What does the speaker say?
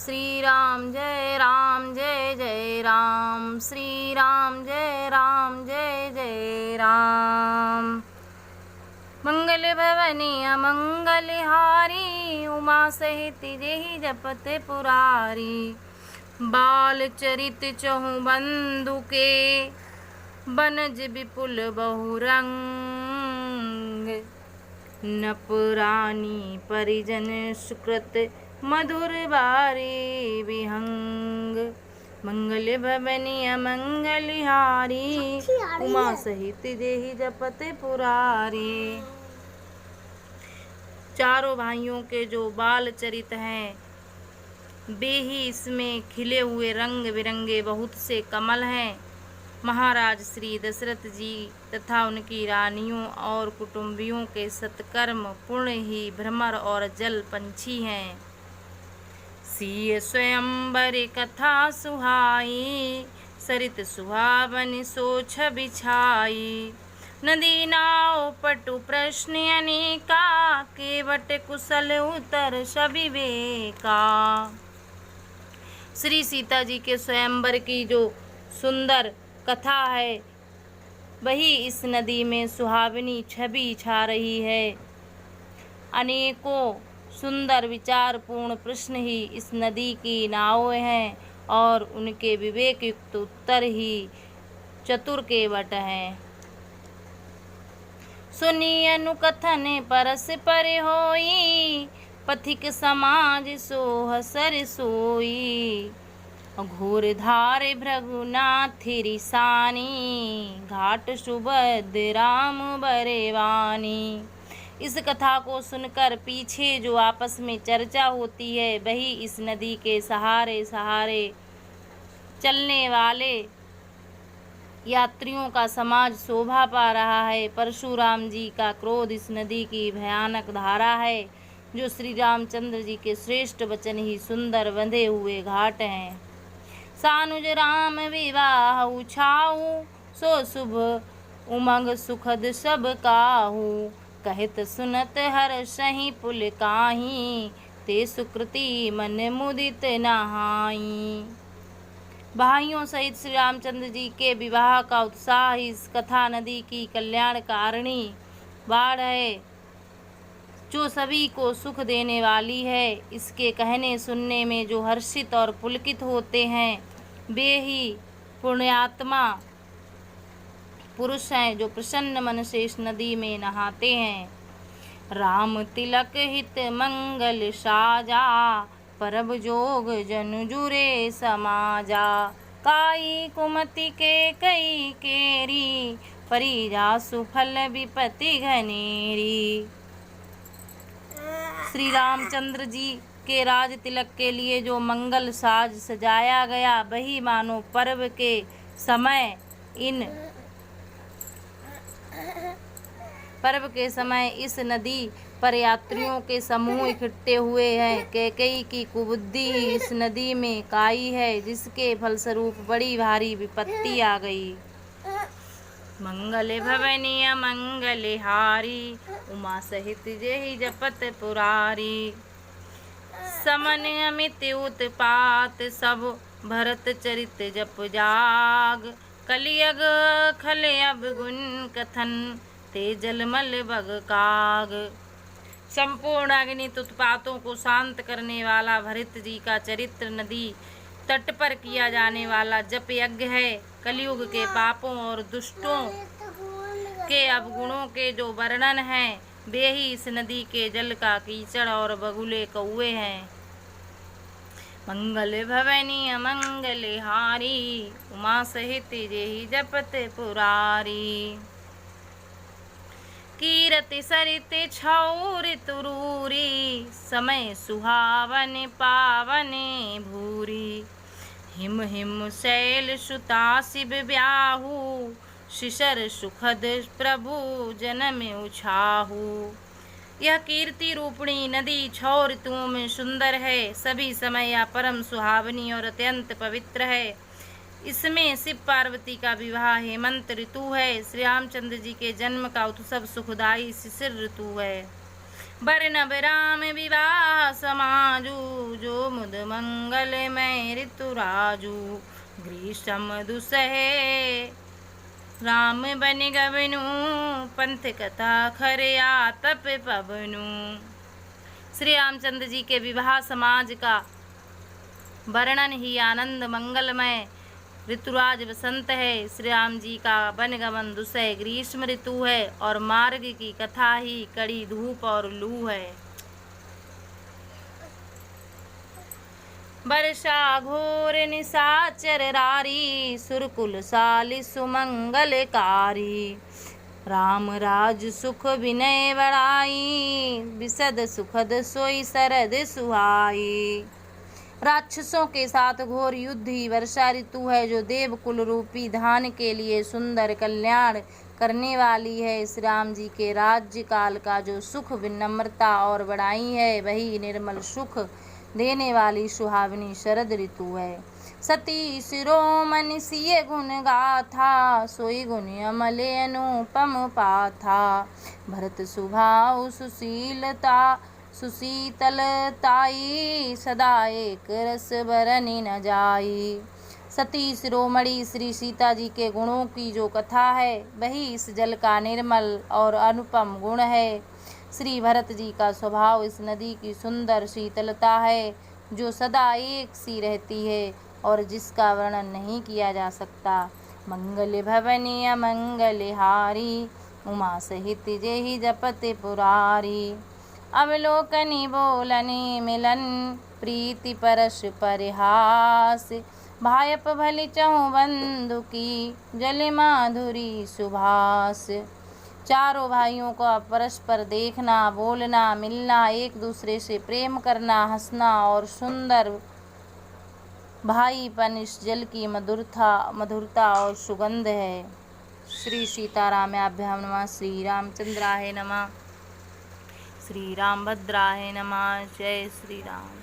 श्री राम जय जय राम, श्री राम जय जय राम। मंगल भवनी अमंगलहारी, उमा सहित जेहि जपत पुरारी। बाल चरित चहु बंधु के, बनज विपुल बहुरंग। नपरानी परिजन सुकृत, मधुर बारी विहंग। मंगल भवनी अमंगलहारी, उमा सहित जेहि जपत पुरारी। चारों भाइयों के जो बाल चरित हैं, वे ही इसमें खिले हुए रंग बिरंगे बहुत से कमल हैं। महाराज श्री दशरथ जी तथा उनकी रानियों और कुटुंबियों के सत्कर्म पूर्ण ही भ्रमर और जल पंछी हैं। सिय स्वयंवर कथा सुहाई, सरित सुहावन सोछ बिछाई। नदी नाव पटु प्रश्न अनेका, केवट कुशल उत्तर सविवेका। श्री सीता जी के स्वयंवर की जो सुंदर कथा है, वही इस नदी में सुहावनी छवि छा रही है। अनेकों सुंदर विचारपूर्ण प्रश्न ही इस नदी की नाव हैं और उनके विवेक युक्त उत्तर ही चतुर केवट हैं। सुनी अनुकथन परस्पर होई, पथिक समाज सोह सर सोई। घोर धार भृगुनाथ रिसानी, घाट सुबद राम बरेवानी। इस कथा को सुनकर पीछे जो आपस में चर्चा होती है, वही इस नदी के सहारे सहारे चलने वाले यात्रियों का समाज शोभा पा रहा है। परशुराम जी का क्रोध इस नदी की भयानक धारा है, जो श्री रामचंद्र जी के श्रेष्ठ वचन ही सुंदर बंधे हुए घाट हैं। सानुज राम विवाह उछाऊ, सो शुभ उमंग सुखद सब काहू। कहत सुनत हर सही पुल काही, ते सुकृति मन मुदित नहाई। भाइयों सहित श्री रामचंद्र जी के विवाह का उत्साह इस कथा नदी की कल्याणकारिणी बाढ़ है, जो सभी को सुख देने वाली है। इसके कहने सुनने में जो हर्षित और पुलकित होते हैं, वे ही पुण्यात्मा पुरुष हैं, जो प्रसन्न मन से इस नदी में नहाते हैं। राम तिलक हित मंगल साजा, परब जोग जनु जुरे समाजा। काई कुमति के कई केरी, परिजा सुफल विपति घनेरी। श्री रामचंद्र जी के राज तिलक के लिए जो मंगल साज सजाया गया, वही मानो पर्व के समय इस नदी पर यात्रियों के समूह इकट्ठे हुए हैं। कैकेयी की कुबुद्धि इस नदी में काई है, जिसके फलस्वरूप बड़ी भारी विपत्ति आ गई। मंगल भवनी अमंगलहारी, उमा सहित जेहि जपत पुरारी। समन अमित उत्पात सब, भरत चरित जप जाग। कलियग खल अवगुण कथन, ते जलमल बग काग। संपूर्ण अग्नित उत्पातों को शांत करने वाला भरत जी का चरित्र नदी तट पर किया जाने वाला जप यज्ञ है। कलयुग के पापों और दुष्टों के अवगुणों के जो वर्णन हैं, वे ही इस नदी के जल का कीचड़ और बगुले कौए हैं। मंगल भवनी अमंगलहारी, उमा सहित जेहि जपत पुरारी। कीरति सरित छौ ऋतुरूरी, समय सुहावन पावन भूरी। हिम हिम शैल सुता शिव ब्याहू, शिशर सुखद प्रभु जन्म उछाहू। यह कीर्ति रूपणी नदी 6 ऋतुओं में सुंदर है, सभी समय यह परम सुहावनी और अत्यंत पवित्र है। इसमें शिव पार्वती का विवाह हेमंत ऋतु है। श्री रामचंद्र जी के जन्म का उत्सव सुखदायी शिशिर ऋतु है। बरनब राम विवाह समाजू, जो मुद मंगल में ऋतु राजू। ग्रीष्म दुसहे राम बन गवनु, पंथ कथा खरया तप पवनु। श्री रामचंद्र जी के विवाह समाज का वर्णन ही आनंद मंगलमय ऋतुराज वसंत है। श्री राम जी का वनगमन दुसह ग्रीष्म ऋतु है और मार्ग की कथा ही कड़ी धूप और लू है। वर्षा घोर निशाचर रारी, सुरकुल साली सुमंगलकारी। राम राज सुख विनय बड़ाई, विशद सुखद सोई सरद सुहाई। राक्षसों के साथ घोर युद्ध ही वर्षा ऋतु है, जो देवकुल रूपी धान के लिए सुंदर कल्याण करने वाली है। श्री राम जी के राज्य काल का जो सुख विनम्रता और बड़ाई है, वही निर्मल सुख देने वाली सुहावनी शरद ऋतु है। सती शिरोमणि सिय गुण गाथा, सोई गुण अमल अनुपम पाथा। भरत सुभाव सुशीलता सुशीतलताई, सदा एक रस बरनि न जाई। सती शिरोमणि श्री सीता जी के गुणों की जो कथा है, वही इस जल का निर्मल और अनुपम गुण है। श्री भरत जी का स्वभाव इस नदी की सुंदर शीतलता है, जो सदा एक सी रहती है और जिसका वर्णन नहीं किया जा सकता। मंगल भवनी अमंगल हारी, उमा सहित जेहि जपत पुरारी। अवलोकनी बोलनी मिलन, प्रीति परश परिहास। भायप भली चहु बंधु की, जल माधुरी सुभाष। चारों भाइयों का परस्पर देखना, बोलना, मिलना, एक दूसरे से प्रेम करना, हंसना और सुंदर भाईपन इस जल की मधुरता और सुगंध है। श्री सीतारामाभ्यां नमः। श्री रामचंद्राय नमः। श्री रामभद्राय नमः। जय श्री राम।